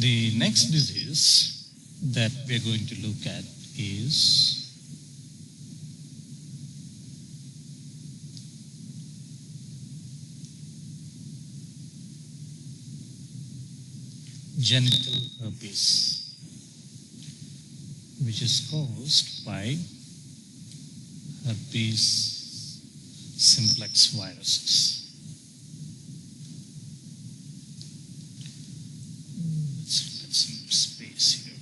The next disease that we're going to look at is genital herpes, which is caused by herpes simplex viruses. Let's look at some space here.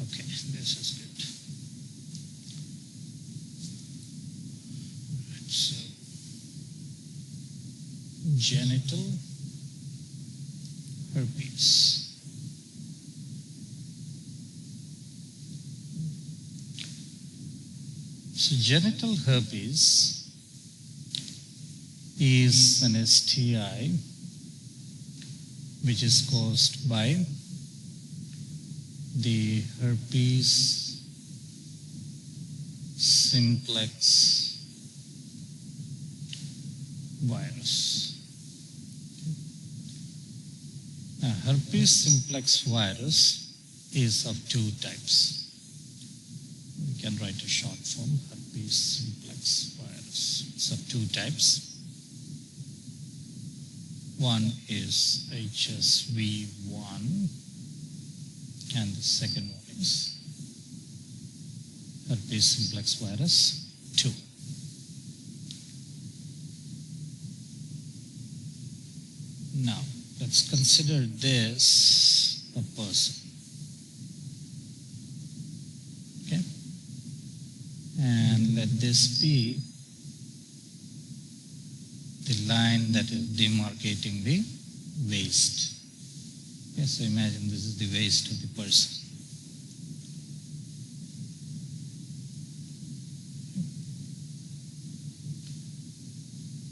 Okay, this is good. Right, so genital herpes. So genital herpes is an STI which is caused by the herpes simplex virus. Now, herpes simplex virus is of two types. We can write a short form, herpes simplex virus. It's of two types. One is HSV1 and the second one is herpes simplex virus 2. Now, let's consider this a person. Okay? And let this be the line that is demarcating the waist. Okay, so imagine this is the waist of the person.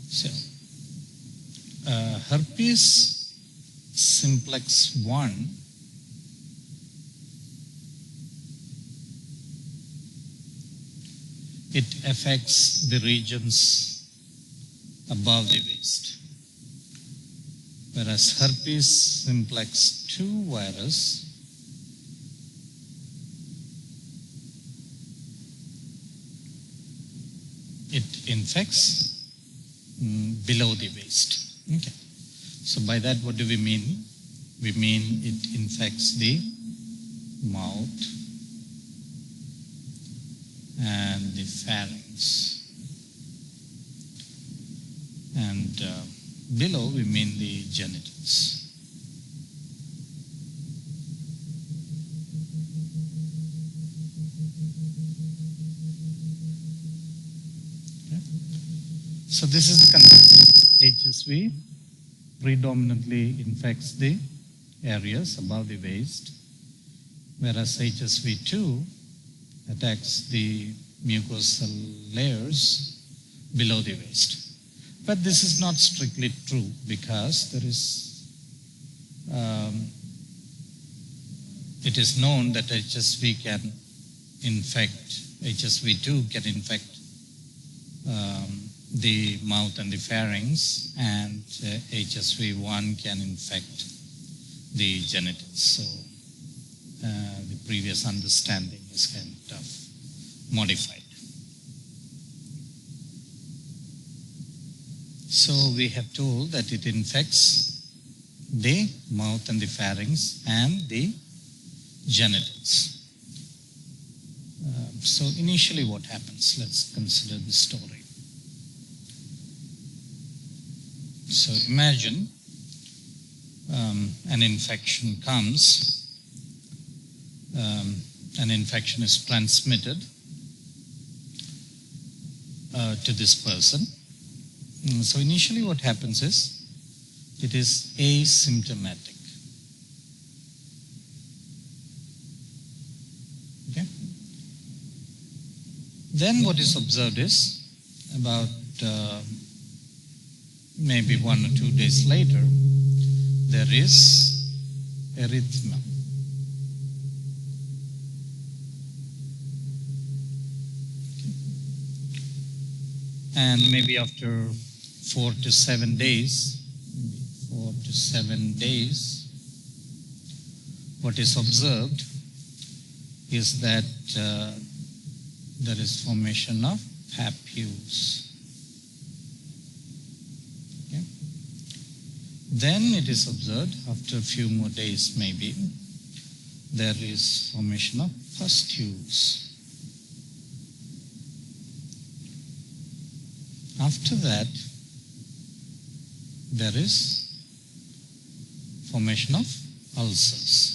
So, herpes simplex 1 it affects the regions above the waist, whereas herpes simplex 2 virus it infects below the waist. Okay. So by that, what do we mean? We mean it infects the mouth and the pharynx. And below, we mean the genitals. Okay. So this is the concept. HSV predominantly infects the areas above the waist, whereas HSV2 attacks the mucosal layers below the waist. But this is not strictly true because there is, it is known that HSV can infect, HSV2 can infect the mouth and the pharynx, and HSV1 can infect the genitals. So the previous understanding is kind of modified. So we have told that it infects the mouth and the pharynx and the genitals. So initially what happens? Let's consider the story. So imagine an infection comes, an infection is transmitted to this person. So initially what happens is, it is asymptomatic. Okay? Then what is observed is, about maybe 1 or 2 days later, there is erythema. And maybe after 4 to 7 days, what is observed is that there is formation of papules. Okay. Then it is observed after a few more days maybe, there is formation of pustules. After that, there is formation of ulcers.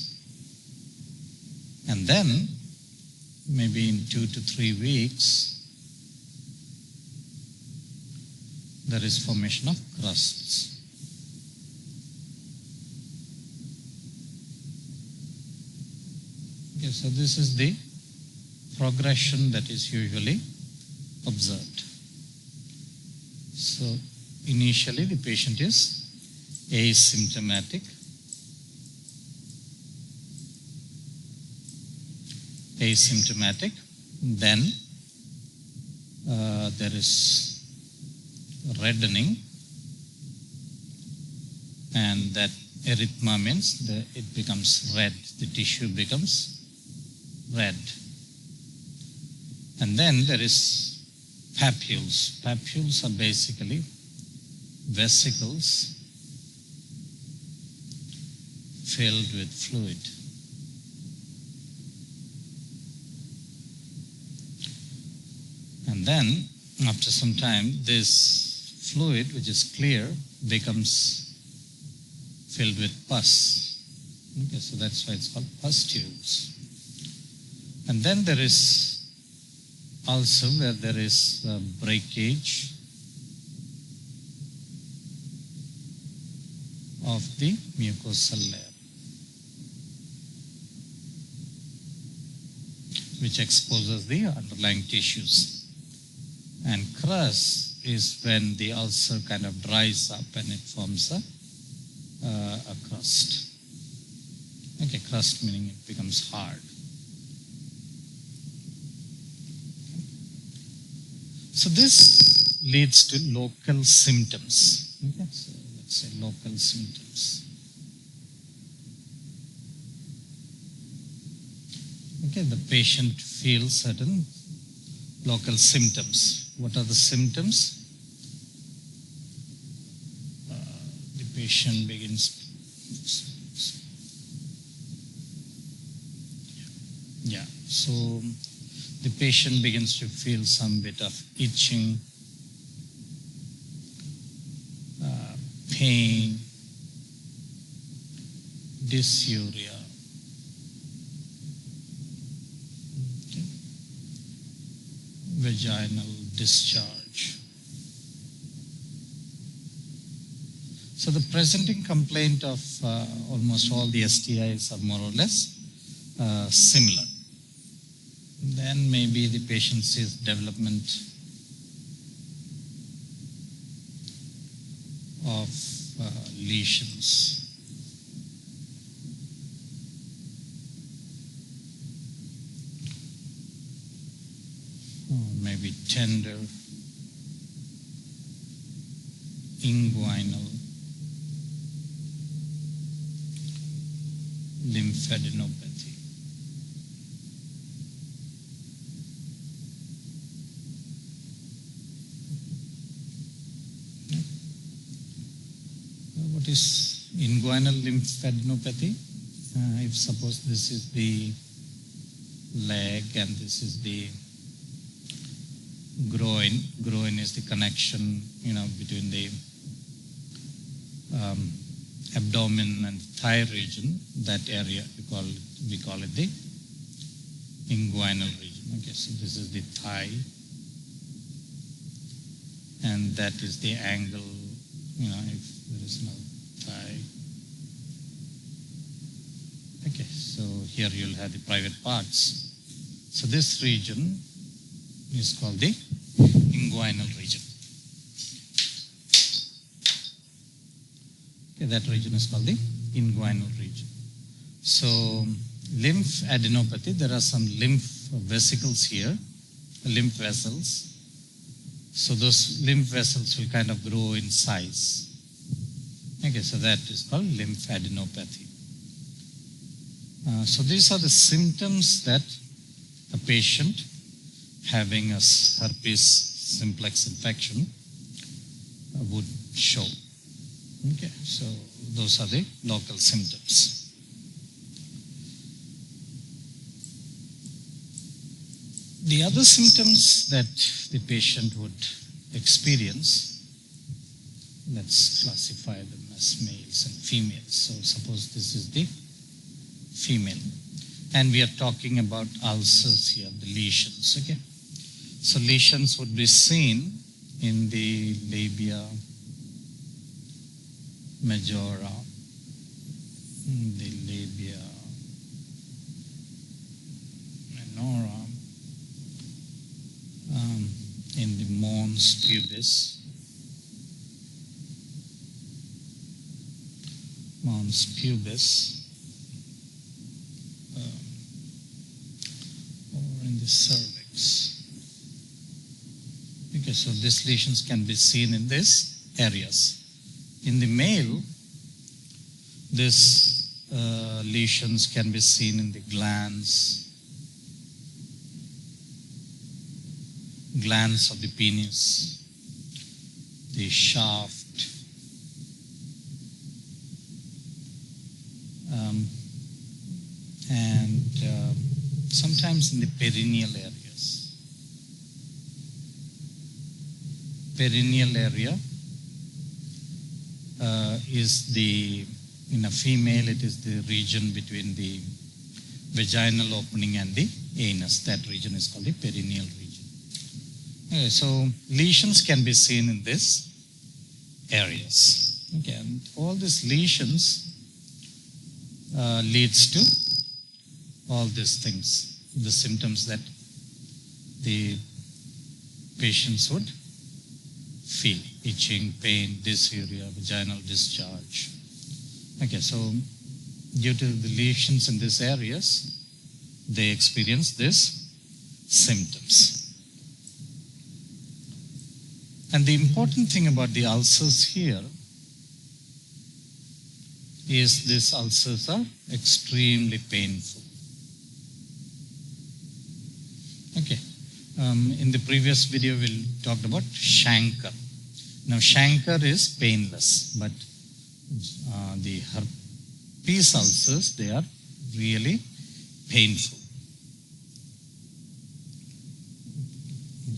And then, maybe in 2 to 3 weeks, there is formation of crusts. Okay, so this is the progression that is usually observed. So initially the patient is asymptomatic. Then there is reddening, and that erythema means it becomes red, the tissue becomes red. And then there is papules. Papules are basically vesicles filled with fluid. And then, after some time, this fluid, which is clear, becomes filled with pus. Okay, so that's why it's called pustules. And then there is also where there is breakage of the mucosal layer, which exposes the underlying tissues. And crust is when the ulcer kind of dries up and it forms a crust. Okay, crust meaning it becomes hard. So this leads to local symptoms. Okay, so let's say local symptoms. Okay, the patient feels certain local symptoms. What are the symptoms? The patient begins. Yeah, so the patient begins to feel some bit of itching, pain, dysuria. Okay. Vaginal discharge. So the presenting complaint of almost all the STIs are more or less similar. Then maybe the patient sees development of lesions. Or maybe tender inguinal lymphadenopathy. What is inguinal lymphadenopathy? If suppose this is the leg and this is the groin. Groin is the connection, between the abdomen and thigh region. That area we call it the inguinal region. Okay, so this is the thigh, and that is the angle. If there is no thigh. Okay, so here you'll have the private parts. So this region is called the inguinal region. Okay, that region is called the inguinal region. So lymphadenopathy, there are some lymph vesicles here, lymph vessels, So those lymph vessels will kind of grow in size. Okay, so that is called lymphadenopathy. So these are the symptoms that a patient having a herpes simplex infection would show. Okay, so those are the local symptoms. The other symptoms that the patient would experience, let's classify them as males and females. So suppose this is the female, and we are talking about ulcers here, the lesions. Okay, so lesions would be seen in the labia majora, the labia minora, in the mons pubis, or in the cervix. Okay, so these lesions can be seen in these areas. In the male, these lesions can be seen in the glands of the penis, the shaft, and sometimes in the perineal areas. Perineal area is in a female, it is the region between the vaginal opening and the anus. That region is called the perineal region. Okay, so lesions can be seen in these areas. Okay, and all these lesions leads to all these things, the symptoms that the patients would feel: itching, pain, dysuria, vaginal discharge. Okay, so due to the lesions in these areas, they experience these symptoms. And the important thing about the ulcers here is these ulcers are extremely painful. Okay. In the previous video, we talked about chancre. Now, chancre is painless, but the herpes ulcers, they are really painful.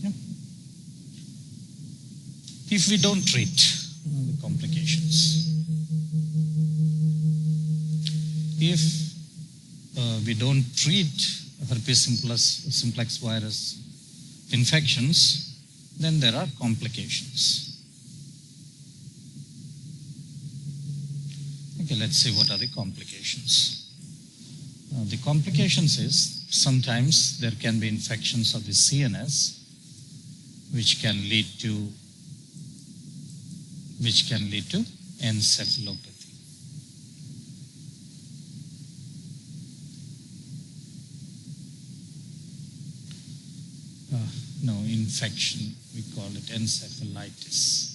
Yeah. If we don't treat the complications, if we don't treat herpes simplex virus infections, then there are complications. Okay, let's see what are the complications. The complications is sometimes there can be infections of the CNS, which can lead to encephalopathy. No, infection, we call it encephalitis.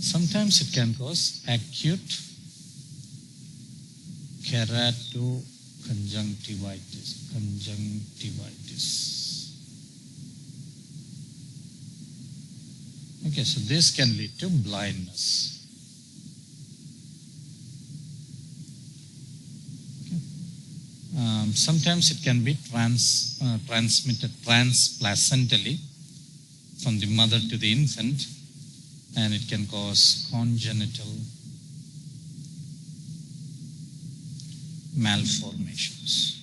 Sometimes it can cause acute keratoconjunctivitis. Okay, so this can lead to blindness. Sometimes it can be transmitted transplacentally from the mother to the infant, and it can cause congenital malformations.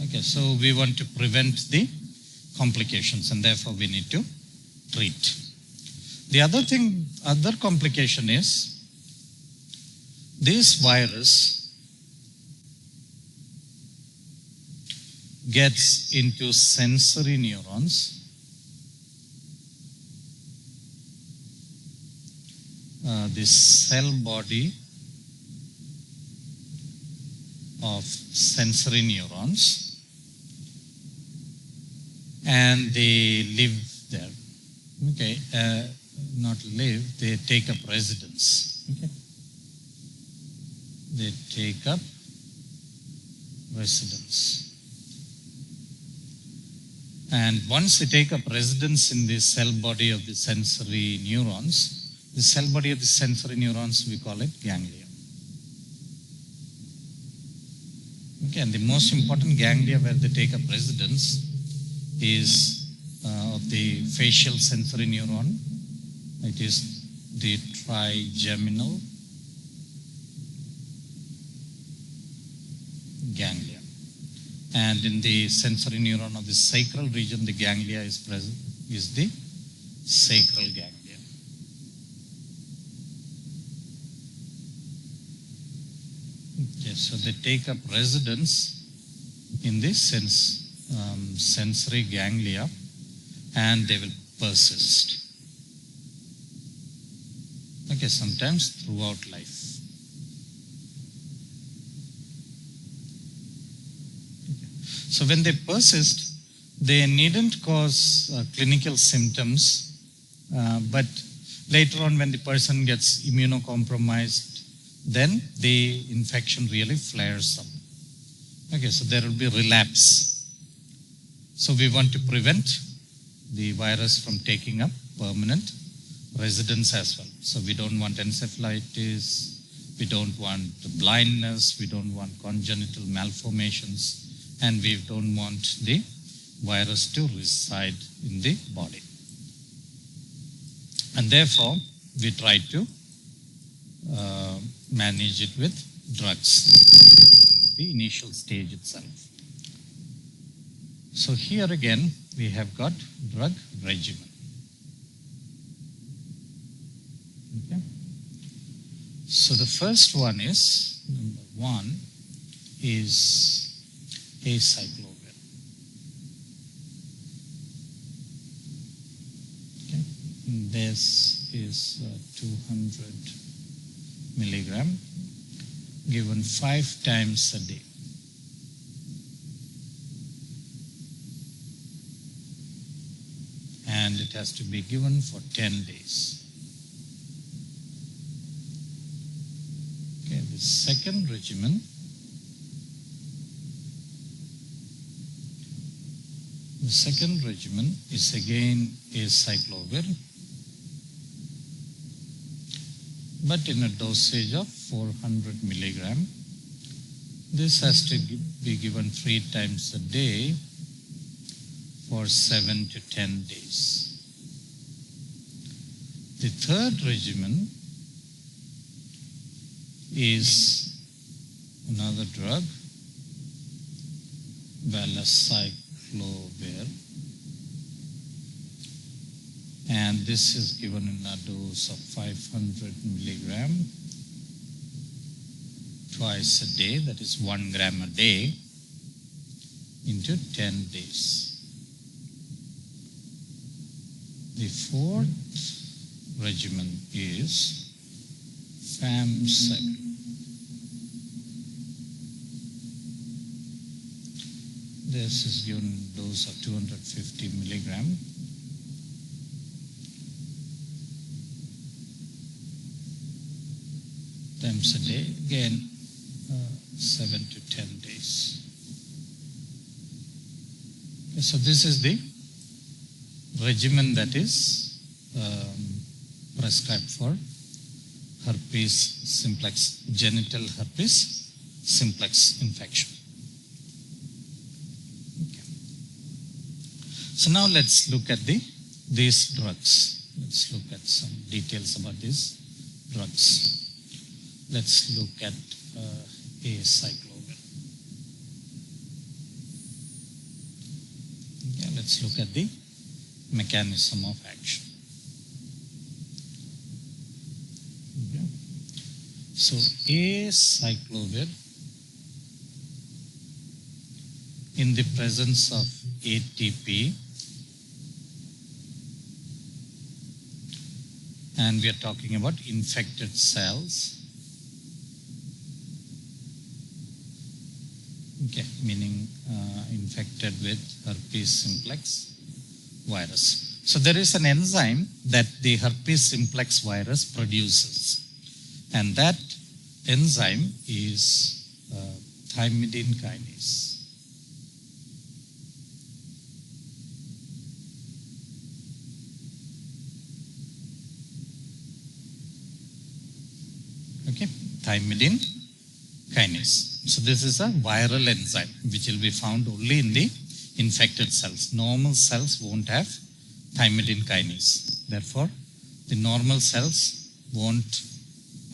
Okay, so we want to prevent the complications, and therefore we need to treat. The other complication is this virus gets into sensory neurons the cell body of sensory neurons, and they live there. Okay, not live, they take up residence. Okay, they take up residence. And once they take up residence in the cell body of the sensory neurons, the cell body of the sensory neurons, we call it ganglia. Okay, and the most important ganglia where they take up residence is of the facial sensory neuron. It is the trigeminal ganglia. And in the sensory neuron of the sacral region, the ganglia is present, is the sacral ganglia. Okay, so they take up residence in the sensory ganglia, and they will persist. Okay, sometimes throughout life. So when they persist, they needn't cause clinical symptoms, but later on when the person gets immunocompromised, then the infection really flares up. Okay, so there will be relapse. So we want to prevent the virus from taking up permanent residence as well. So we don't want encephalitis, we don't want blindness, we don't want congenital malformations, and we don't want the virus to reside in the body. And therefore, we try to manage it with drugs in the initial stage itself. So here again, we have got drug regimen. Okay. So the first one is, number 1 is acyclovir. Okay. This is 200 milligram given 5 times a day. And it has to be given for 10 days. Okay, the second regimen is again acyclovir, but in a dosage of 400 milligram. This has to be given 3 times a day for 7 to 10 days. The third regimen is another drug, valacyclovir, and this is given in a dose of 500 milligram twice a day, that is 1 gram a day, into 10 days. The fourth regimen is famciclovir. This is given in a dose of 250 milligram. Times a day, again 7 to 10 days. Okay, so this is the regimen that is prescribed for herpes simplex, genital herpes simplex infection. Okay. So now let's look at these drugs. Let's look at some details about these drugs. Let's look at acyclovir. Okay, let's look at the mechanism of action. Okay. So acyclovir, in the presence of ATP, and we are talking about infected cells. Okay, meaning infected with herpes simplex virus. So there is an enzyme that the herpes simplex virus produces, and that enzyme is thymidine kinase. Okay, thymidine kinase. So this is a viral enzyme which will be found only in the infected cells. Normal cells won't have thymidine kinase. Therefore, the normal cells won't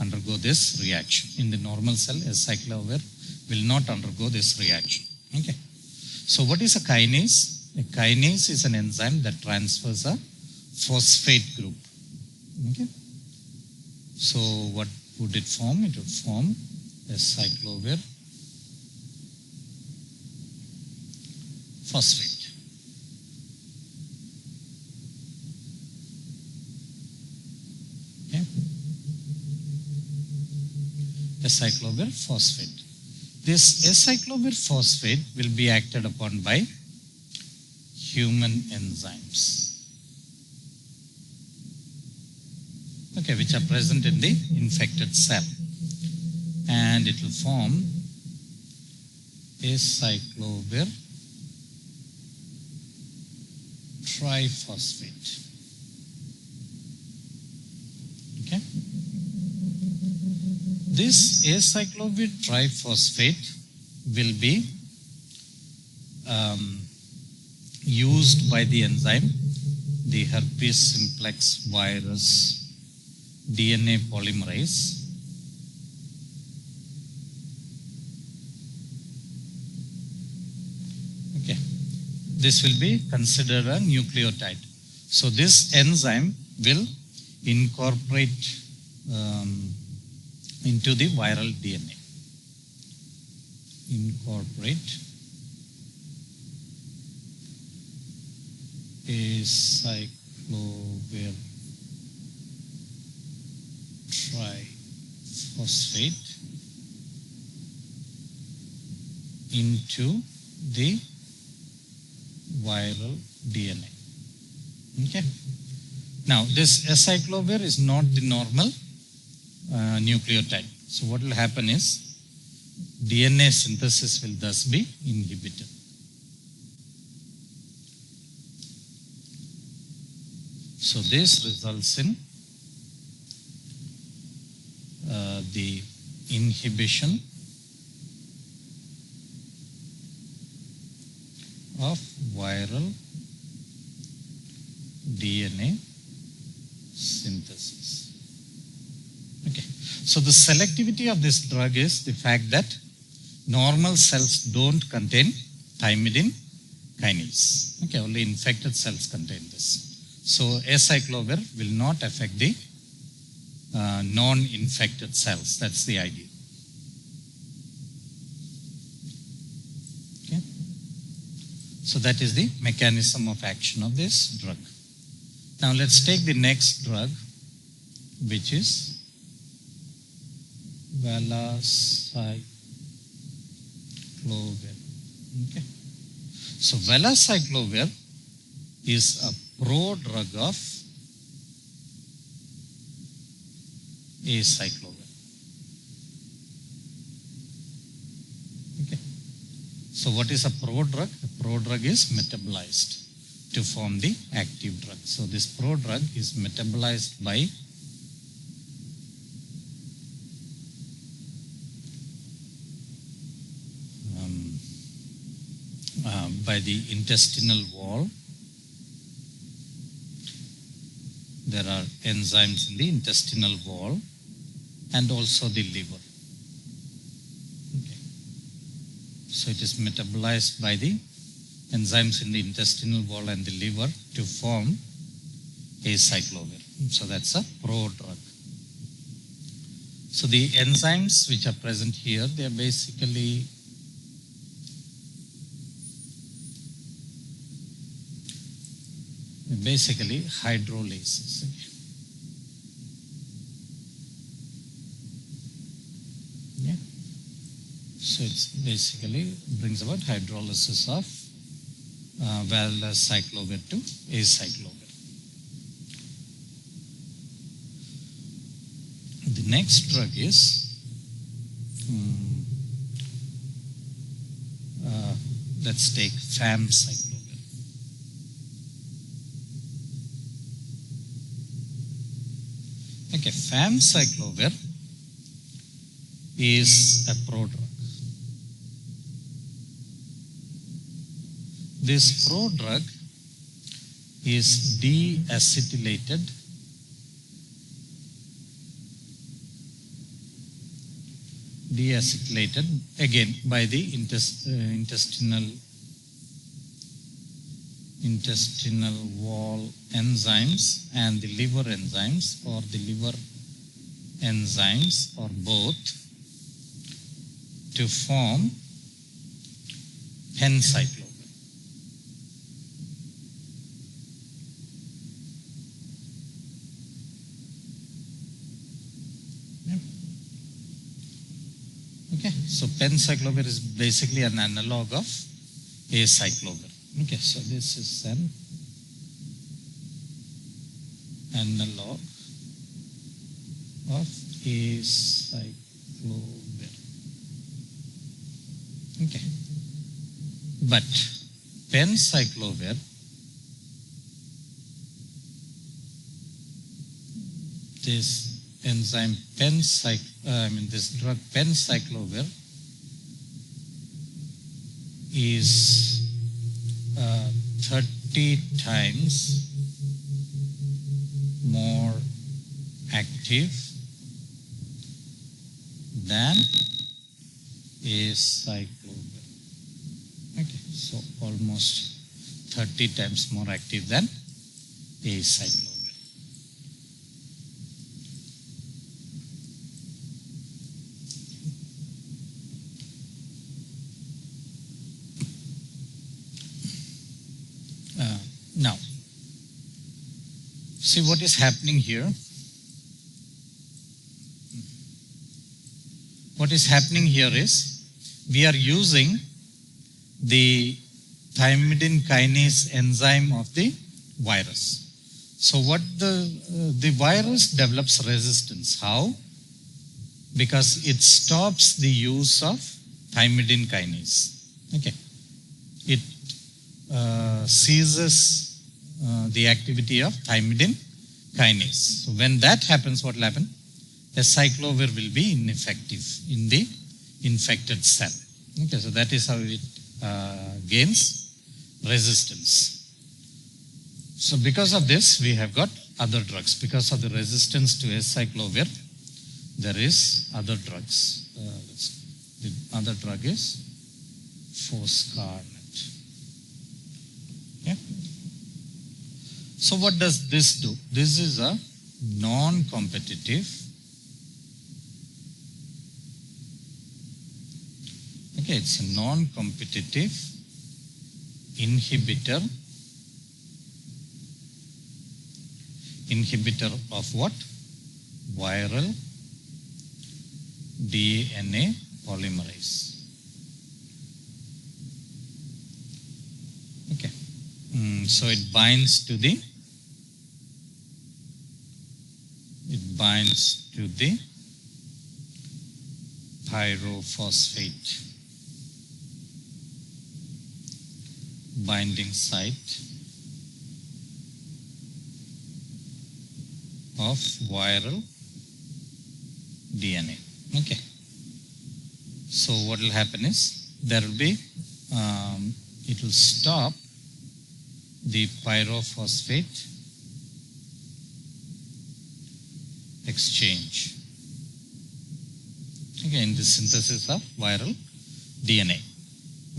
undergo this reaction. In the normal cell, acyclovir will not undergo this reaction. Okay. So what is a kinase? A kinase is an enzyme that transfers a phosphate group. Okay. So what would it form? It would form acyclovir phosphate. Okay. Acyclovir phosphate. This acyclovir phosphate will be acted upon by human enzymes, okay, which are present in the infected cell, and it will form acyclovir triphosphate. Okay. This acyclovir triphosphate will be used by the enzyme, the herpes simplex virus DNA polymerase, okay. This will be considered a nucleotide. So this enzyme will incorporate into the viral DNA. Incorporate acyclovir triphosphate into the viral DNA. Okay. Now this acyclovir is not the normal nucleotide. So what will happen is DNA synthesis will thus be inhibited. So this results in the inhibition of viral DNA synthesis. Okay. So the selectivity of this drug is the fact that normal cells don't contain thymidine kinase. Okay, only infected cells contain this. So acyclovir will not affect the non-infected cells. That's the idea. Okay. So that is the mechanism of action of this drug. Now let's take the next drug, which is valacyclovir. Okay. So valacyclovir is a prodrug of acyclovir. Okay. So what is a prodrug? A prodrug is metabolized to form the active drug. So this prodrug is metabolized by the intestinal wall. There are enzymes in the intestinal wall and also the liver. Okay. So it is metabolized by the enzymes in the intestinal wall and the liver to form acyclovir. So that's a prodrug. So the enzymes which are present here, they are basically hydrolases. So it's basically brings about hydrolysis of valueless cyclovir to acyclovir. The next drug is, let's take famciclovir. Okay, famciclovir is a prodrug. This prodrug is deacetylated again by the intestinal wall enzymes and the liver enzymes, or the liver enzymes, or both, to form penciclovir. Okay, so penciclovir is basically an analog of acyclovir. Okay, so this is an analog of acyclovir. Okay, but penciclovir this enzyme this drug penciclovir is 30 times more active than acyclovir. Okay, so almost 30 times more active than acyclovir. Now, see what is happening here. What is happening here is we are using the thymidine kinase enzyme of the virus. So what the virus develops resistance. How? Because it stops the use of thymidine kinase. Okay. It ceases the activity of thymidine kinase. So when that happens, what will happen? Acyclovir will be ineffective in the infected cell. Okay, so that is how it gains resistance. So because of this, we have got other drugs. Because of the resistance to acyclovir, there is other drugs. The other drug is foscarnet. Yeah. So what does this do? This is a non-competitive, okay, it's a non-competitive inhibitor of what? Viral DNA polymerase. Okay. So it binds to the pyrophosphate binding site of viral DNA. Okay. So what will happen is there will be it will stop the pyrophosphate exchange, okay, in the synthesis of viral DNA.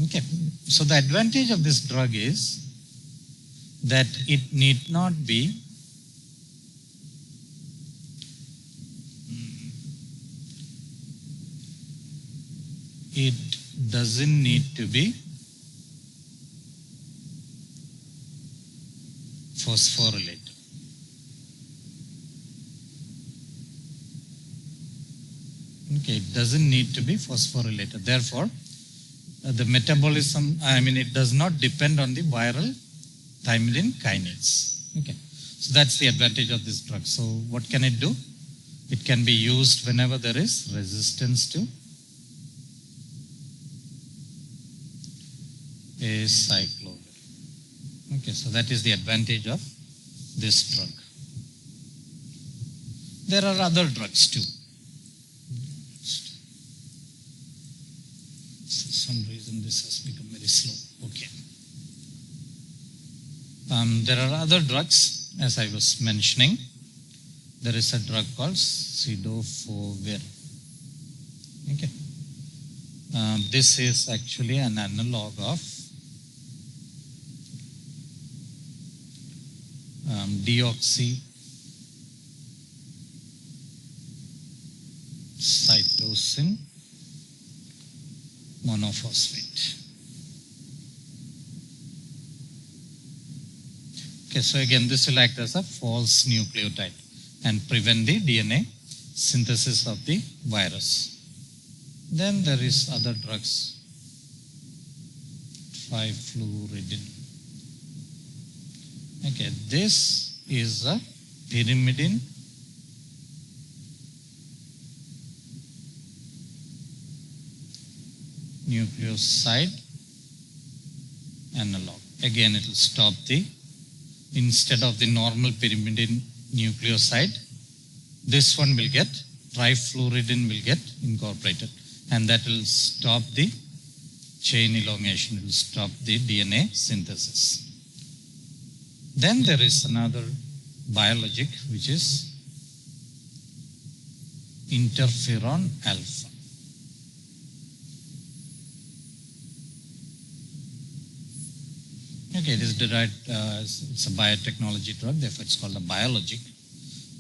Okay, so the advantage of this drug is that it need not be it doesn't need to be phosphorylated. Okay, it doesn't need to be phosphorylated. Therefore, the metabolism, it does not depend on the viral thymidine kinase. Okay, so that's the advantage of this drug. So what can it do? It can be used whenever there is resistance to acyclovir. Okay, so that is the advantage of this drug. There are other drugs too. For some reason this has become very slow. Okay. There are other drugs, as I was mentioning. There is a drug called cidofovir. Okay. This is actually an analog of deoxycytosine monophosphate. Okay, so again, this will act as a false nucleotide and prevent the DNA synthesis of the virus. Then there is other drugs, trifluridine. Okay, this is a pyrimidine nucleoside analog. Again, it will stop instead of the normal pyrimidine nucleoside, this one will get, trifluridine will get incorporated, and that will stop the chain elongation, it will stop the DNA synthesis. Then there is another biologic which is interferon alpha. Okay, it is derived, it's a biotechnology drug, therefore it's called a biologic.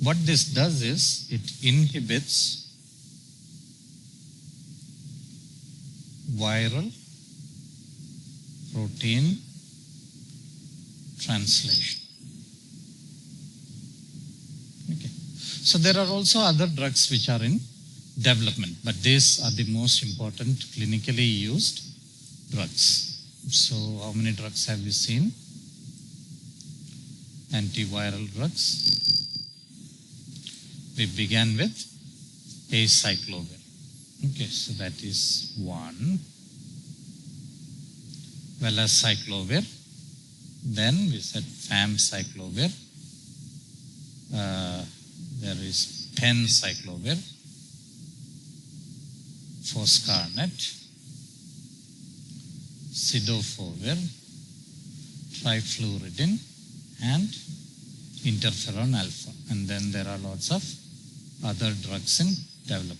What this does is it inhibits viral protein translation. Okay. So there are also other drugs which are in development, but these are the most important clinically used drugs. So how many drugs have we seen? Antiviral drugs. We began with acyclovir. Okay, so that is one. Valacyclovir. Then we said famciclovir. There is penciclovir, foscarnet, cidofovir, trifluridine, and interferon alpha. And then there are lots of other drugs in development.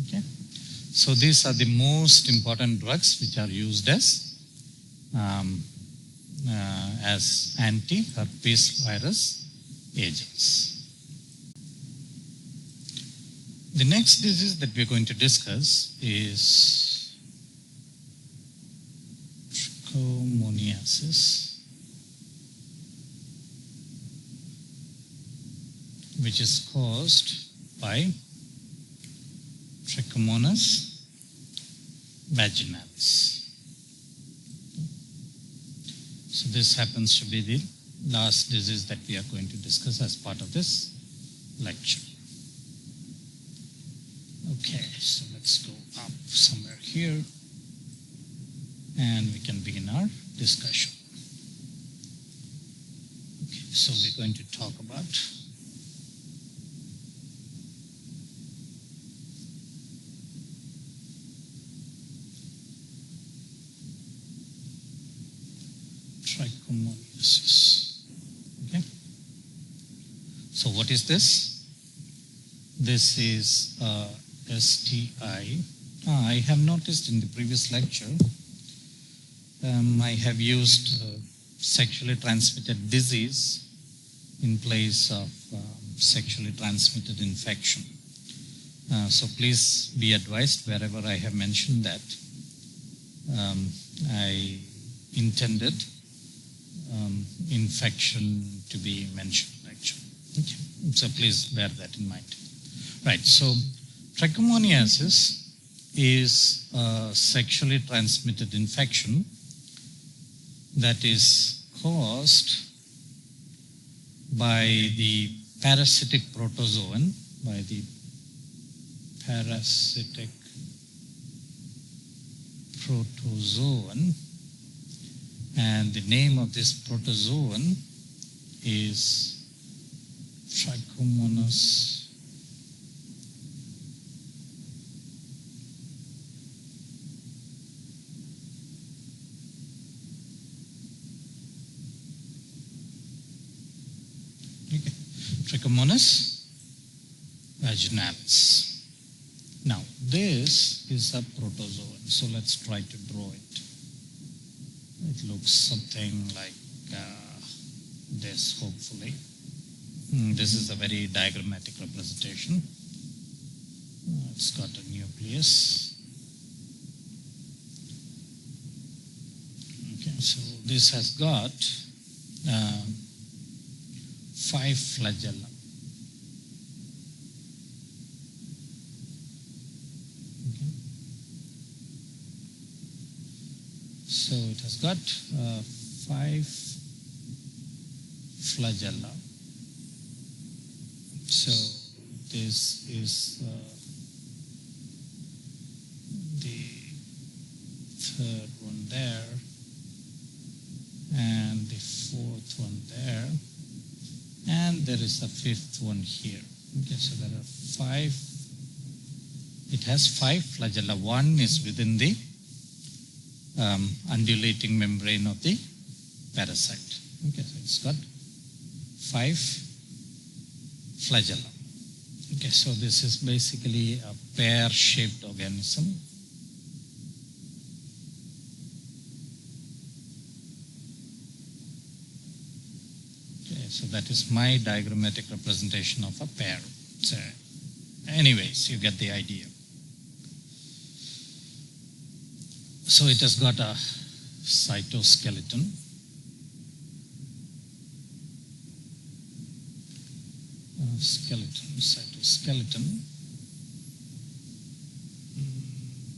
Okay. So these are the most important drugs which are used as anti-herpes virus agents. The next disease that we are going to discuss is trichomoniasis, which is caused by Trichomonas vaginalis. So this happens to be the last disease that we are going to discuss as part of this lecture. Okay, so let's go up somewhere here and we can begin our discussion. Okay, so we're going to talk about trichomoniasis. Okay. So what is this? This is STI. I have noticed in the previous lecture, I have used sexually transmitted disease in place of sexually transmitted infection. So please be advised wherever I have mentioned that, I intended infection to be mentioned actually. Okay. So please bear that in mind. Right, so trichomoniasis is a sexually transmitted infection that is caused by the parasitic protozoan, by the parasitic protozoan, and the name of this protozoan is Trichomonas Trichomonas vaginalis. Now, this is a protozoan, so let's try to draw it. It looks something like this, hopefully. This is a very diagrammatic representation. It's got a nucleus. Okay, so this has got 5 flagella. Okay. So it has got 5 flagella. So this is the third one there, and the fourth one there, and there is a 5th one here. Okay, so there are 5. It has 5 flagella. One is within the undulating membrane of the parasite. Okay, so it's got 5 flagella. Okay, so this is basically a pear-shaped organism. Okay, so that is my diagrammatic representation of a pear. So, anyways, you get the idea. So it has got a cytoskeleton.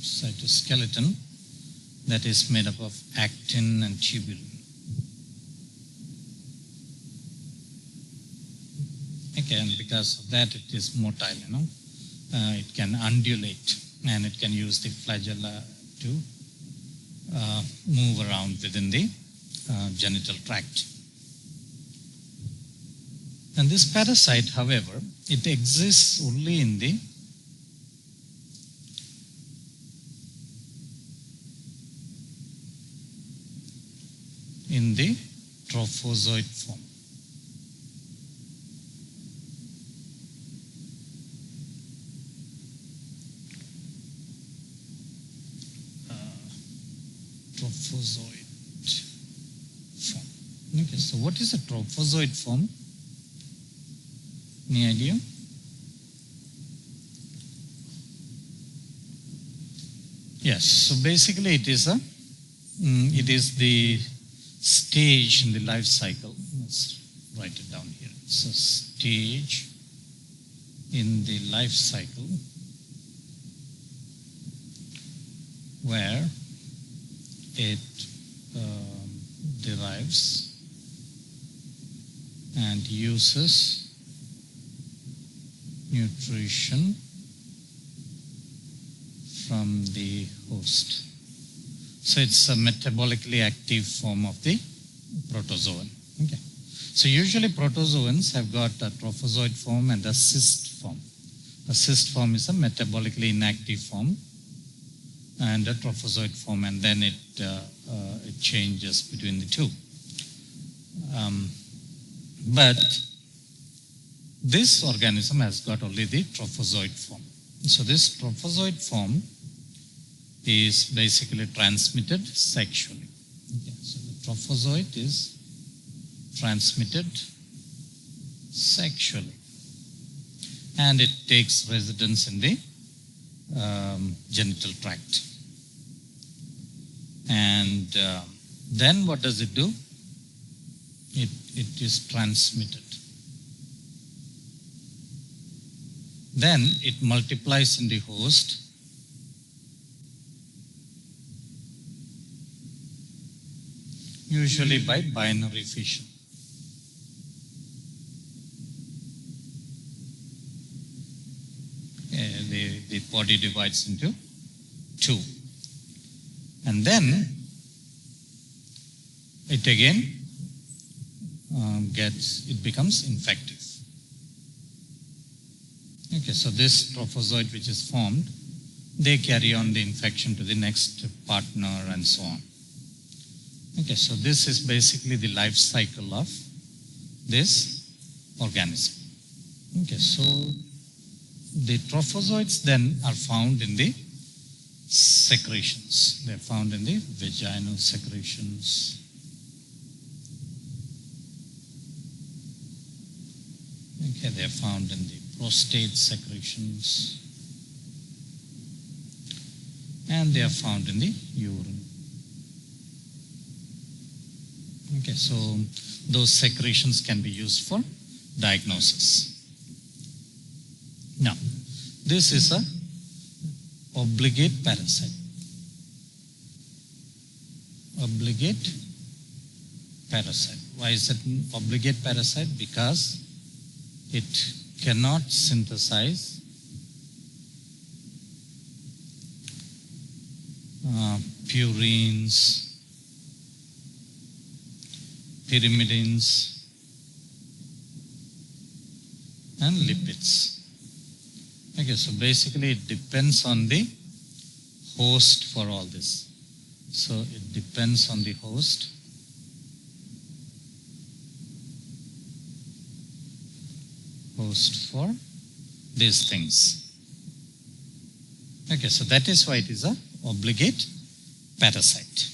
Cytoskeleton that is made up of actin and tubulin. Okay, and because of that it is motile, it can undulate and it can use the flagella to move around within the genital tract. And this parasite, however, it exists only in the trophozoite form. Trophozoite form. Okay, so what is a trophozoite form? Any idea? Yes, so basically it is the stage in the life cycle. Let's write it down here. It's a stage in the life cycle where it derives and uses nutrition from the host. So it's a metabolically active form of the protozoan. Okay. So usually protozoans have got a trophozoite form and a cyst form. A cyst form is a metabolically inactive form and a trophozoite form, and then it changes between the two. But this organism has got only the trophozoite form. So this trophozoite form is basically transmitted sexually. Okay, so the trophozoite is transmitted sexually, and it takes residence in the genital tract. And then what does it do? It is transmitted. Then it multiplies in the host. Usually by binary fission. The body divides into two. And then it again it becomes infective. Okay, so this trophozoite which is formed, they carry on the infection to the next partner and so on. Okay, so this is basically the life cycle of this organism. Okay, so the trophozoites then are found in the secretions. They're found in the vaginal secretions. Okay, they're found in the prostate secretions. And they are found in the urine. Okay, so those secretions can be used for diagnosis. Now, this is a obligate parasite. Obligate parasite. Why is it an obligate parasite? Because it cannot synthesize purines, pyrimidines, and lipids. Okay, so basically it depends on the host for all this. So it depends on the host. Host for these things. Okay, so that is why it is a obligate parasite.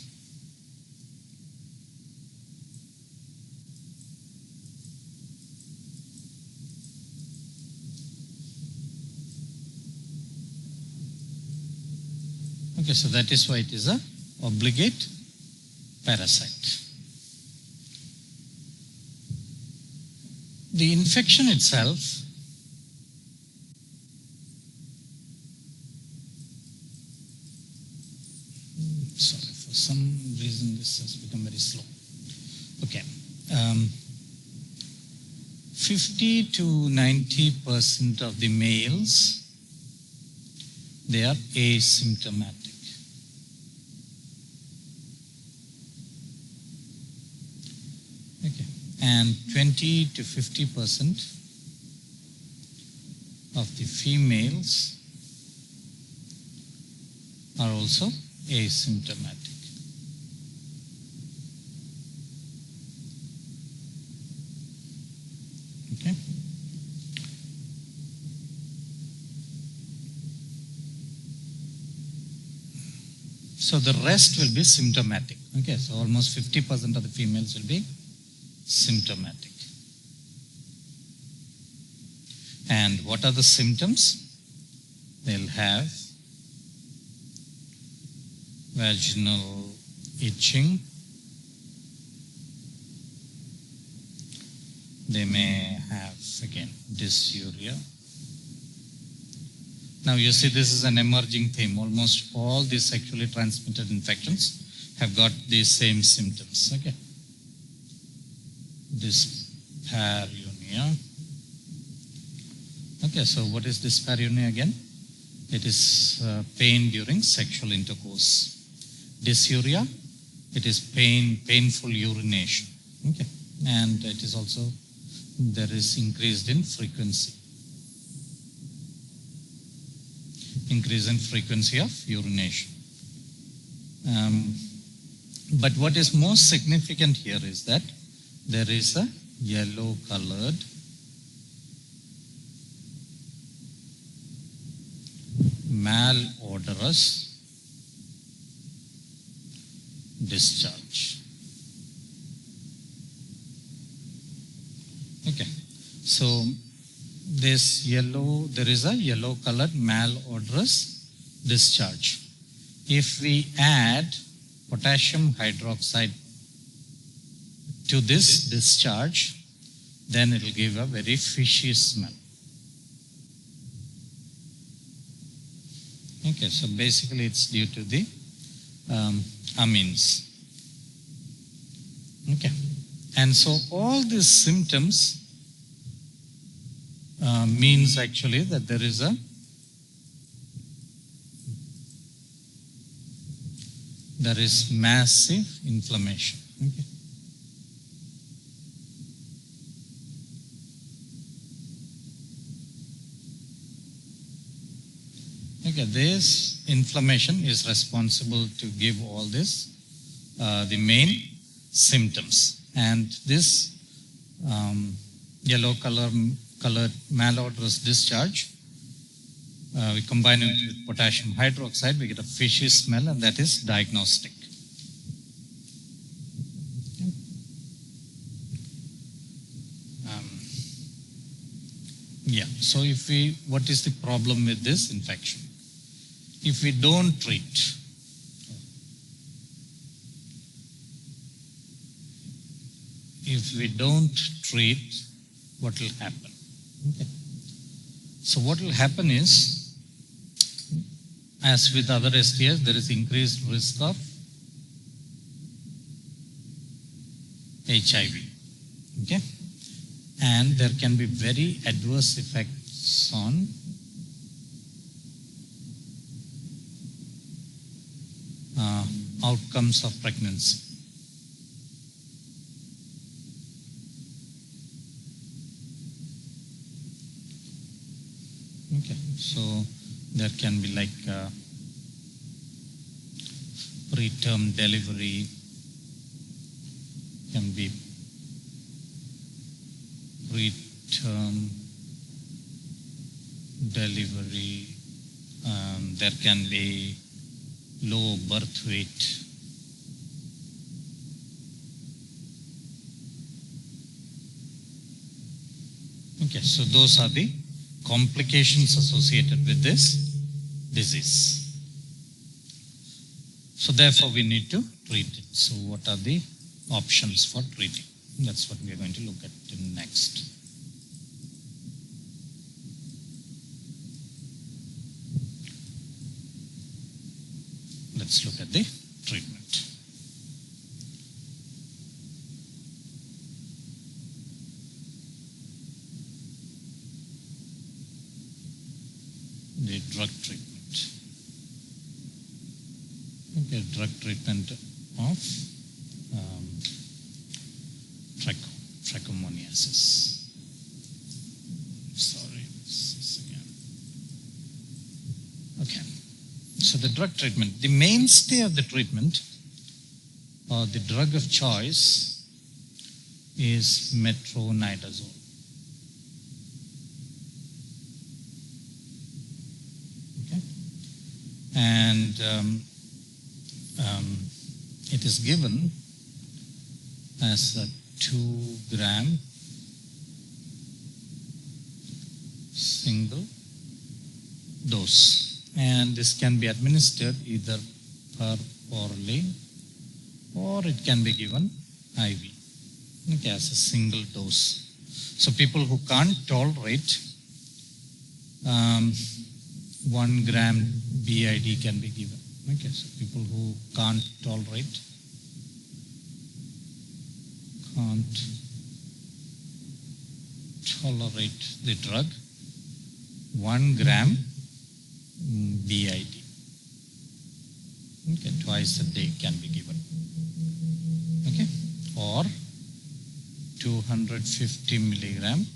Okay, so that is why it is a obligate parasite. The infection itself sorry, for some reason this has become very slow. Okay. 50 to 90% of the males, they are asymptomatic. Okay. And 20 to 50% of the females are also asymptomatic. Okay. So the rest will be symptomatic. Okay, so almost 50% of the females will be symptomatic. And what are the symptoms? They'll have vaginal itching. They may have, again, dysuria. Now you see this is an emerging theme. Almost all these sexually transmitted infections have got these same symptoms. Okay. Dyspareunia. Okay, so what is dyspareunia again? It is pain during sexual intercourse. Dysuria, it is painful urination. Okay, and it is also, there is increased in frequency. Increase in frequency of urination. But what is most significant here is that there is a yellow colored malodorous discharge. Okay, so this yellow, there is a yellow colored malodorous discharge. If we add potassium hydroxide to this discharge, then it will give a very fishy smell. Okay, so basically it's due to the amines. Okay, and so all these symptoms means actually that there is massive inflammation. Okay. Okay, this inflammation is responsible to give all this, the main symptoms. And this yellow colored malodorous discharge, we combine it with potassium hydroxide, we get a fishy smell, and that is diagnostic. So what is the problem with this infection? If we don't treat, what will happen? Okay. So what will happen is, as with other STIs, there is increased risk of HIV. Okay, and there can be very adverse effects on outcomes of pregnancy. Okay, so there can be like preterm delivery, can be preterm delivery, there can be low birth weight. Okay, so those are the complications associated with this disease. So therefore we need to treat it. So what are the options for treating? That's what we are going to look at next. Let's look at the treatment. The drug treatment. Okay, drug treatment of trichomoniasis. Sorry, this again. Okay, so the drug treatment, the mainstay of the treatment, or the drug of choice, is metronidazole. Okay, and it is given as a 2-gram single dose, and this can be administered either per orally or it can be given IV, okay, as a single dose. So people who can't tolerate 1 gram BID can be given. Okay, so people who can't tolerate the drug, 1 gram BID, okay, twice a day can be given, okay, or 250 milligram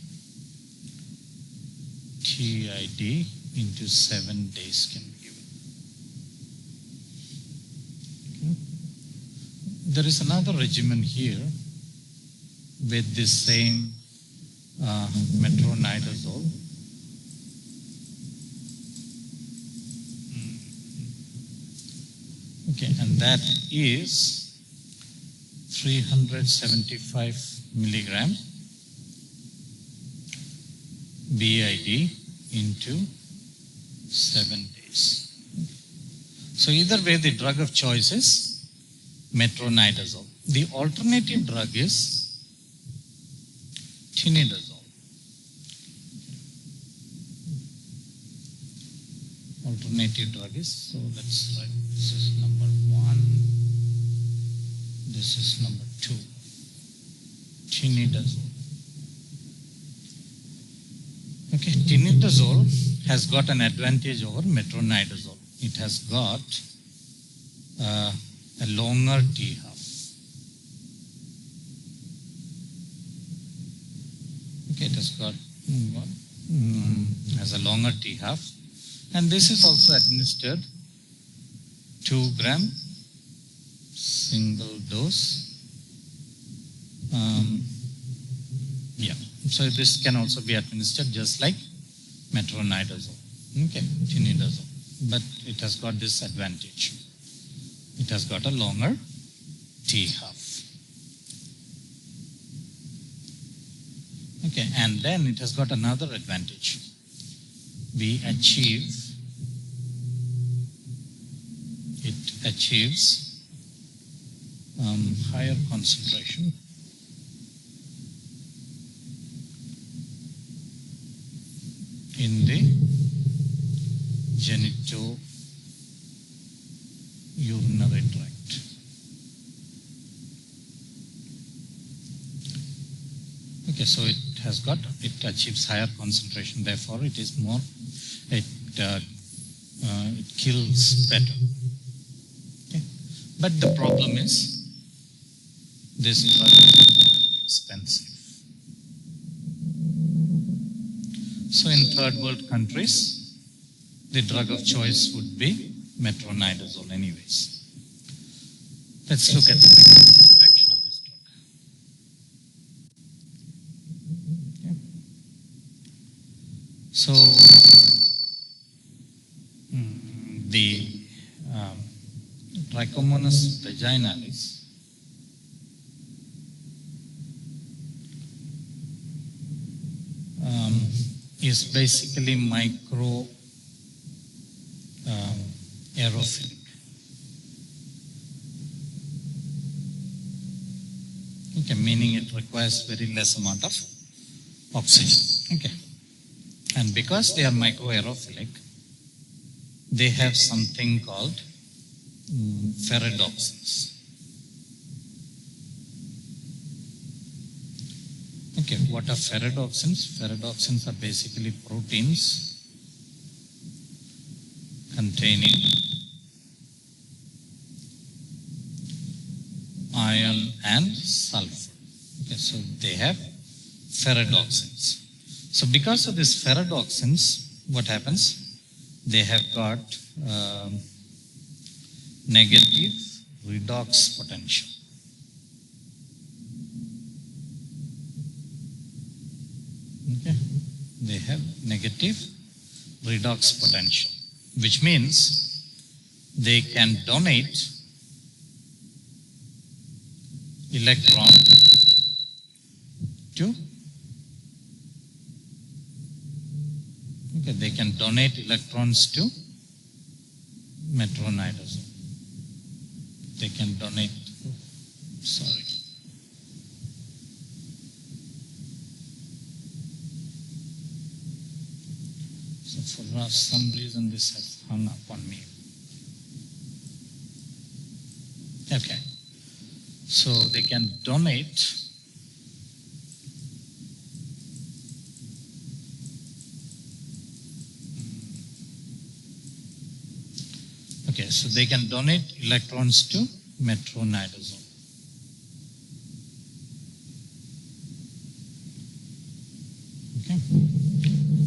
TID into 7 days can be given. Okay. There is another regimen here with the same metronidazole. Okay, and that is 375 milligram BID into 7 days. So either way, the drug of choice is metronidazole. The alternative drug is tinidazole. Alternative drug is, so let's write, this is number 1, this is number 2, tinidazole. Okay, tinidazole has got an advantage over metronidazole. It has got a longer T half. Okay, it has got has a longer T half, and this is also administered 2 gram single dose. Yeah, so this can also be administered just like metronidazole, okay, tinidazole, but it has got this advantage. It has got a longer T half. Okay, and then it has got another advantage. It achieves higher concentration in the genitourinary tract. Okay, so it achieves higher concentration, therefore it is more, it kills better. Okay. But the problem is, this drug is more expensive. So in third world countries, the drug of choice would be metronidazole anyways. Let's look at the mechanism of action of this drug. Okay. So the Trichomonas vaginalis is basically micro aerophilic. Okay, meaning it requires very less amount of oxygen. Okay, and because they are micro aerophilic, they have something called ferredoxins. Okay, what are ferredoxins? Ferredoxins are basically proteins containing iron and sulfur. Okay, so they have ferredoxins. So because of these ferredoxins, what happens? They have got negative redox potential. Okay, they have negative redox potential, which means they can donate electron to, okay, they can donate electrons to metronidazole. They can donate, sorry. So for some reason this has hung up on me. Okay. So they can donate okay, so they can donate electrons to metronidazole. Okay.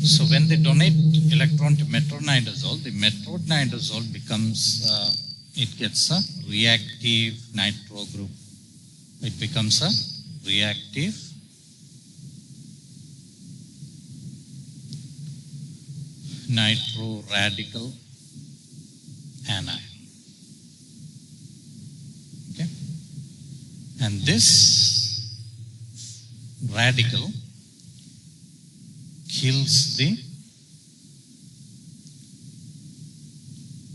So when they donate electron to metronidazole, the metronidazole becomes, it gets a reactive nitro group. It becomes a reactive nitro radical anion. Okay. And this radical kills the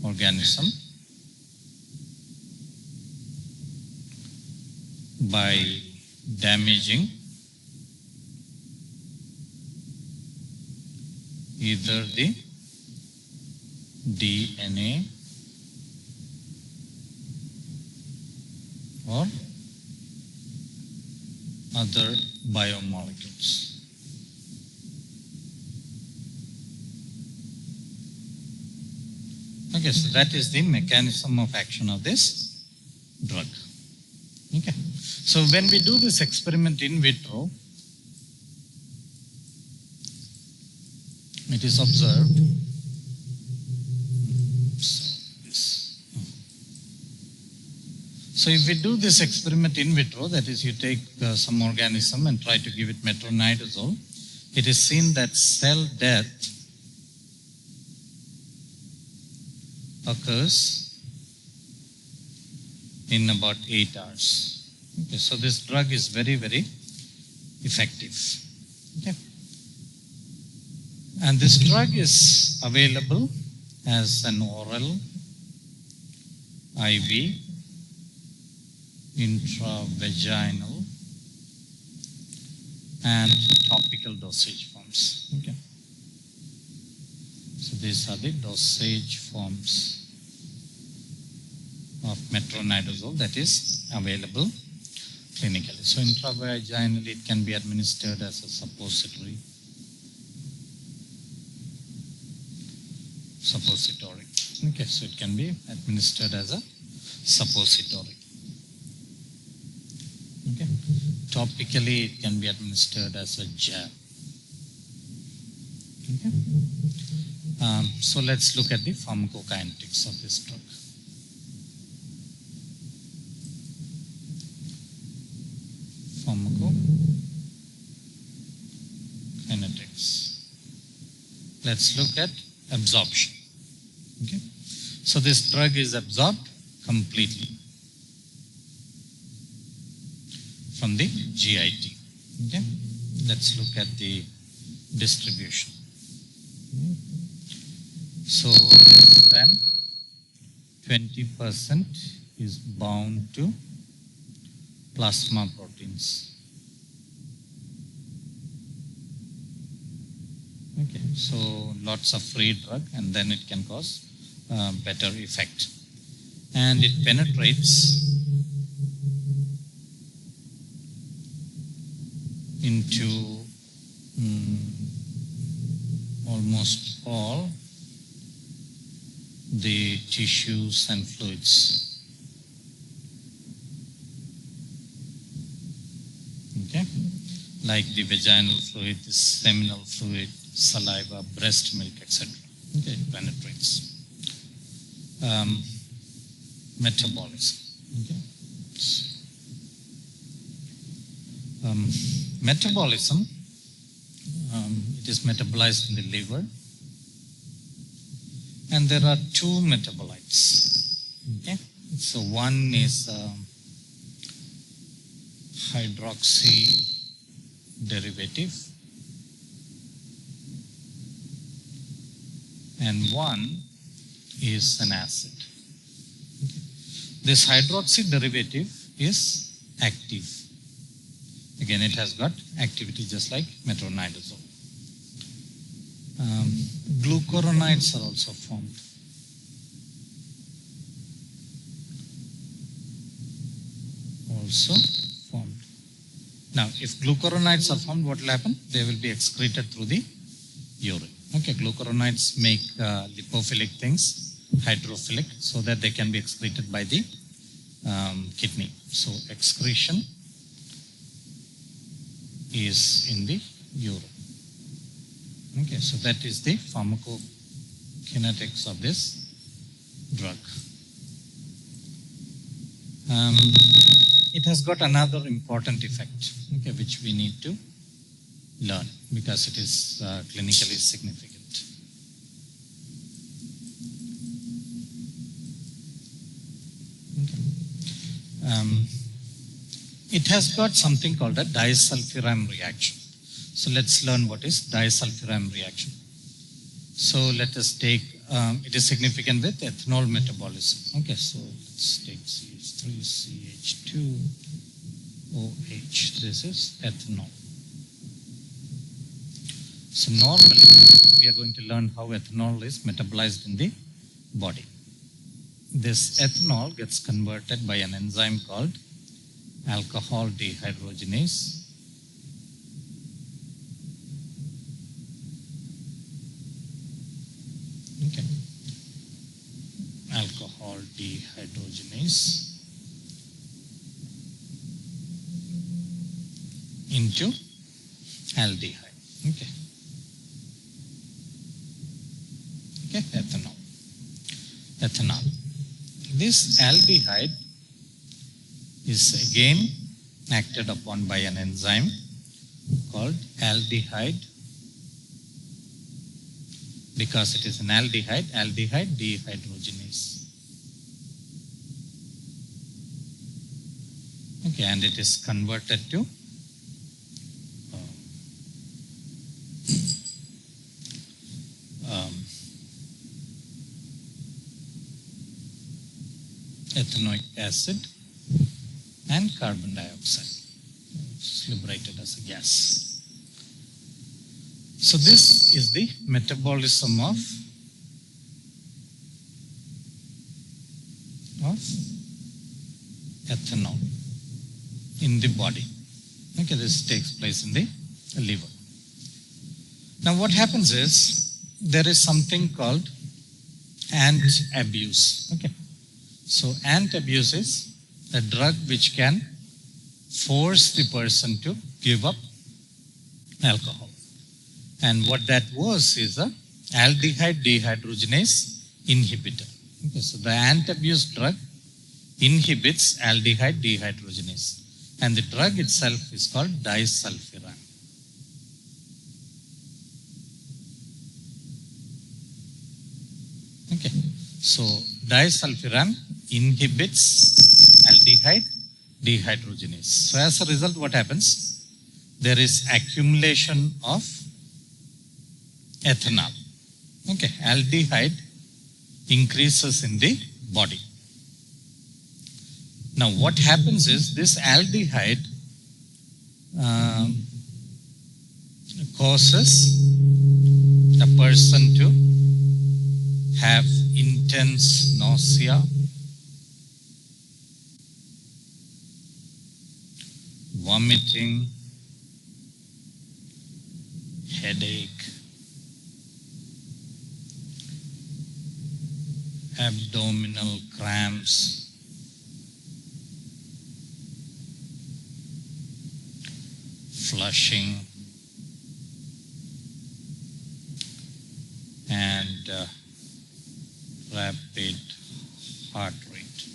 organism by damaging either the DNA or other biomolecules. Okay, so that is the mechanism of action of this drug. Okay, so when we do this experiment in vitro, it is observed. So if we do this experiment in vitro, that is, you take some organism and try to give it metronidazole, it is seen that cell death occurs in about 8 hours. Okay, so this drug is very, very effective. Okay. And this drug is available as an oral, IV, intravaginal, and topical dosage forms. Okay. So these are the dosage forms of metronidazole that is available clinically. So intravaginally it can be administered as a suppository. Okay, so it can be administered as a suppository. Okay. Topically it can be administered as a jab. Okay. So let's look at the pharmacokinetics of this drug. Pharmacokinetics. Let's look at absorption. Okay. So this drug is absorbed completely from the GIT. Okay. Let's look at the distribution. So less than 20% is bound to plasma proteins. Okay, so lots of free drug and then it can cause better effect. And it penetrates into almost all the tissues and fluids. Okay, like the vaginal fluid, the seminal fluid, saliva, breast milk, etc. Okay, it penetrates. Metabolism. Okay. Metabolism, it is metabolized in the liver, and there are two metabolites. Okay, so one is hydroxy derivative, and one is an acid. Okay. This hydroxy derivative is active. Again, it has got activity just like metronidazole. Glucuronides are also formed. Now, if glucuronides are formed, what will happen? They will be excreted through the urine. Okay, glucuronides make lipophilic things hydrophilic so that they can be excreted by the kidney. So excretion is in the urine. Okay, so that is the pharmacokinetics of this drug. It has got another important effect, okay, which we need to learn because it is clinically significant. Okay. It has got something called a disulfiram reaction. So let's learn what is disulfiram reaction. So let us take, it is significant with ethanol metabolism. Okay, so let's take CH3, CH2, OH. This is ethanol. So normally we are going to learn how ethanol is metabolized in the body. This ethanol gets converted by an enzyme called alcohol dehydrogenase. Okay. Alcohol dehydrogenase into aldehyde. Okay. Okay, ethanol. Ethanol. This aldehyde is again acted upon by an enzyme called aldehyde. Because it is an aldehyde dehydrogenase. Okay, and it is converted to ethanoic acid and carbon dioxide. It's liberated as a gas. So this is the metabolism of ethanol in the body. Okay, this takes place in the liver. Now what happens is there is something called ant abuse. Okay, so ant abuse is a drug which can force the person to give up alcohol. And what that was is a aldehyde dehydrogenase inhibitor. Okay, so the ant abuse drug inhibits aldehyde dehydrogenase. And the drug itself is called disulfiram. Okay, so disulfiram inhibits aldehyde dehydrogenase. So as a result, what happens? There is accumulation of ethanol. Okay, aldehyde increases in the body. Now what happens is this aldehyde causes a person to have intense nausea, vomiting, headache, abdominal cramps, flushing, and rapid heart rate.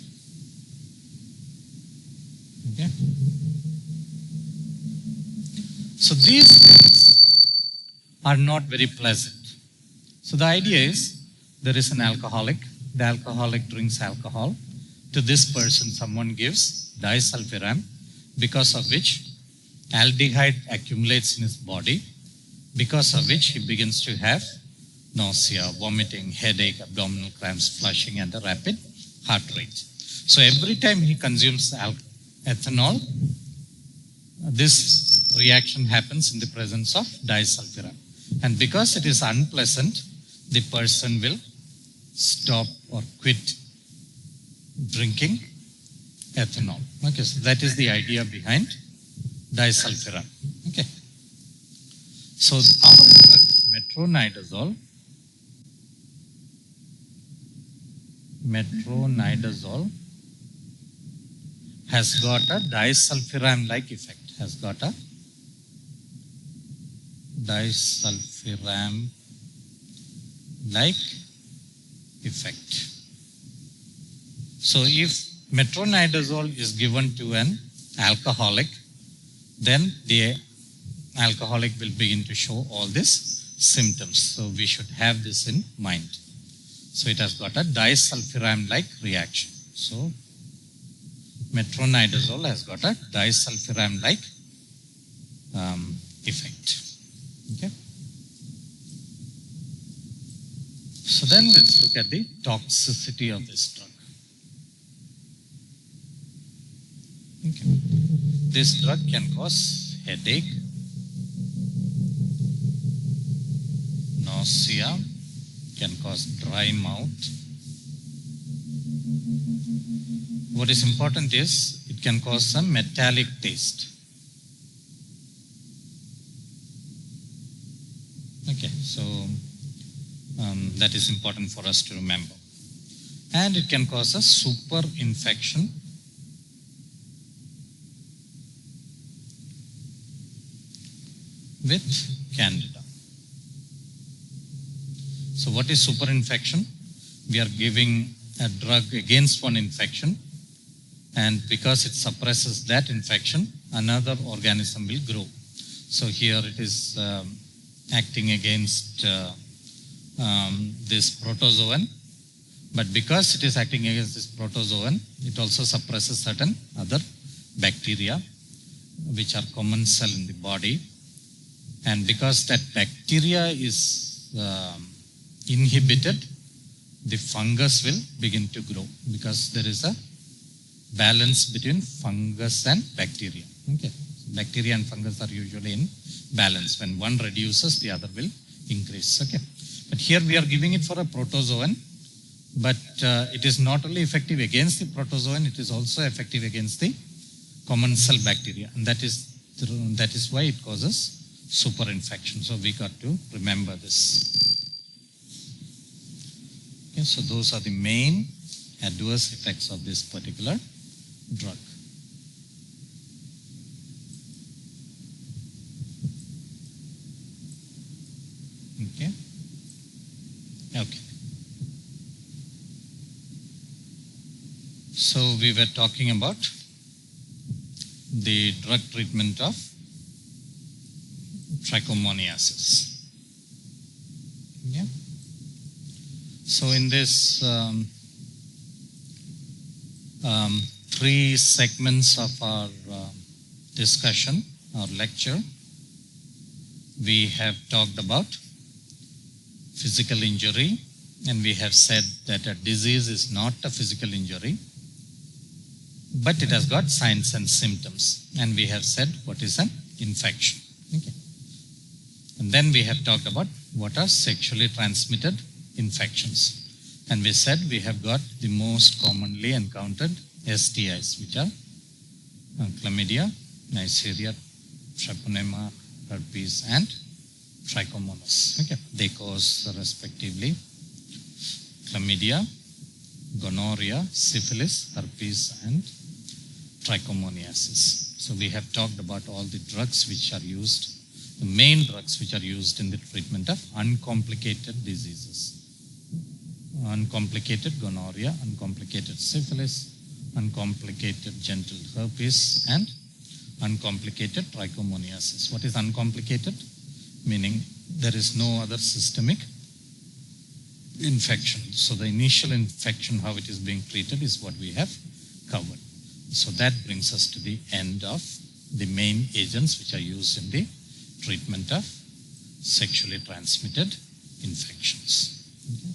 Okay. So these things are not very pleasant. So the idea is there is an alcoholic. The alcoholic drinks alcohol. To this person, someone gives disulfiram, because of which aldehyde accumulates in his body, because of which he begins to have nausea, vomiting, headache, abdominal cramps, flushing, and a rapid heart rate. So every time he consumes ethanol, this reaction happens in the presence of disulfiram. And because it is unpleasant, the person will stop or quit drinking ethanol. Okay, so that is the idea behind disulfiram. Okay. So our drug metronidazole has got a disulfiram-like effect. Has got a disulfiram-like effect. So if metronidazole is given to an alcoholic, then the alcoholic will begin to show all these symptoms. So we should have this in mind. So it has got a disulfiram-like reaction. So metronidazole has got a disulfiram-like effect. Okay. So then let's look at the toxicity of this drug. Okay. This drug can cause headache, nausea, can cause dry mouth. What is important is it can cause some metallic taste. Okay, so that is important for us to remember. And it can cause a super infection with candida. So what is super infection? We are giving a drug against one infection, and because it suppresses that infection, another organism will grow. So here it is acting against this protozoan, but because it is acting against this protozoan, it also suppresses certain other bacteria which are commensal in the body. And because that bacteria is inhibited, the fungus will begin to grow, because there is a balance between fungus and bacteria. Okay, bacteria and fungus are usually in balance. When one reduces, the other will increase. Okay, but here we are giving it for a protozoan, but it is not only effective against the protozoan, it is also effective against the commensal bacteria, and that is why it causes super infection. So we got to remember this. Okay, so those are the main adverse effects of this particular drug. Okay. Okay. So we were talking about the drug treatment of trichomoniasis. Yeah. So in this 3 segments of our discussion, our lecture, we have talked about physical injury, and we have said that a disease is not a physical injury, but it has got signs and symptoms. And we have said what is an infection. Okay. And then we have talked about what are sexually transmitted infections. And we said we have got the most commonly encountered STIs, which are chlamydia, Neisseria, treponema, herpes, and trichomonas. Okay. They cause respectively chlamydia, gonorrhea, syphilis, herpes, and trichomoniasis. So we have talked about all the drugs which are used, the main drugs which are used in the treatment of uncomplicated diseases. Uncomplicated gonorrhea, uncomplicated syphilis, uncomplicated genital herpes, and uncomplicated trichomoniasis. What is uncomplicated? Meaning there is no other systemic infection. So the initial infection, how it is being treated, is what we have covered. So that brings us to the end of the main agents which are used in the treatment of sexually transmitted infections. Okay.